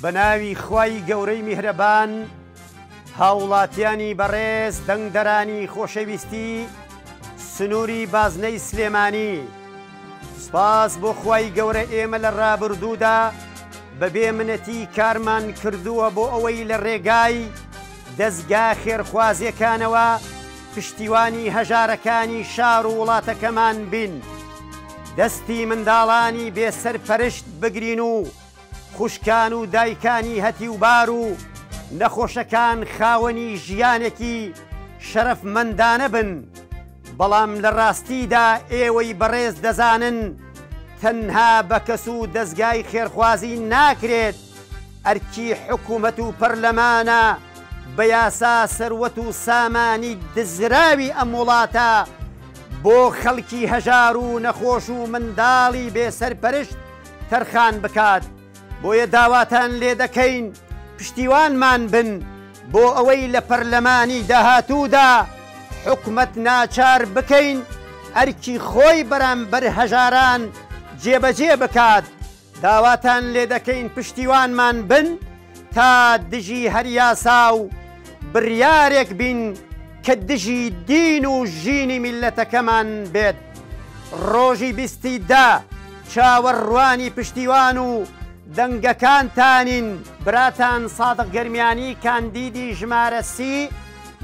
بەناوی خوای گەورەی میهرەبان، هاوڵاتیانی بەڕێز، دەنگدەرانی خۆشەویستی سنووری بازنەی سلێمانی، سپاس بۆ خوای گەورە ئێمە لە ڕابردوودا بەبێ منەتی کارمان کردووە بۆ ئەوەی لە ڕێگای دەستگا خێرخوازیەکانەوە پشتیوانی هەژارەکانی شار و وڵاتەکەمان بین، دەستی منداڵانی بێسەرپەرشت بگرین و خوشکان و دایکانی هەتیوبار و نەخۆشەکان خاوەنی ژیانێکی شەرەفمەندانە بن. بەڵام لە ڕاستیدا ئێوەی بەڕێز دەزانن تەنها بە کەس و دەستگای خێرخوازی ناکرێت ئەرکی حکوومەت و پەرلەمانە بە یاسا سەروەت و سامانی دزراوی ئەم وڵاتە بۆ خەڵکی هەژار و نەخۆش و منداڵی بێسەرپەرشت تەرخان بکات. بۆیە داواتان لێ دەکەین پشتیوانمان بن بۆ ئەوەی لە پەرلەمانی داهاتوودا حکومەت ناچار بکەین ئەرکی خۆی بەرامبەر هەژاران جێبەجێ بکات. داواتان لێ دەکەین پشتیوانمان بن تا دژی هەر یاسا و بڕیارێک بین کە دژی دین و ژینی میلەتەکەمان بێت. ڕۆژی 20 چاوەڕوانی پشتیوان و دەنگەکانتانین. براتان سادق گەرمیانی کاندیدی ژمارە 30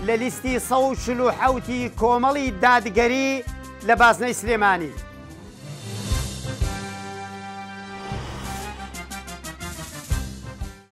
لە لیستی 147 کۆمەڵی دادگەری لە بازنەی سلێمانی.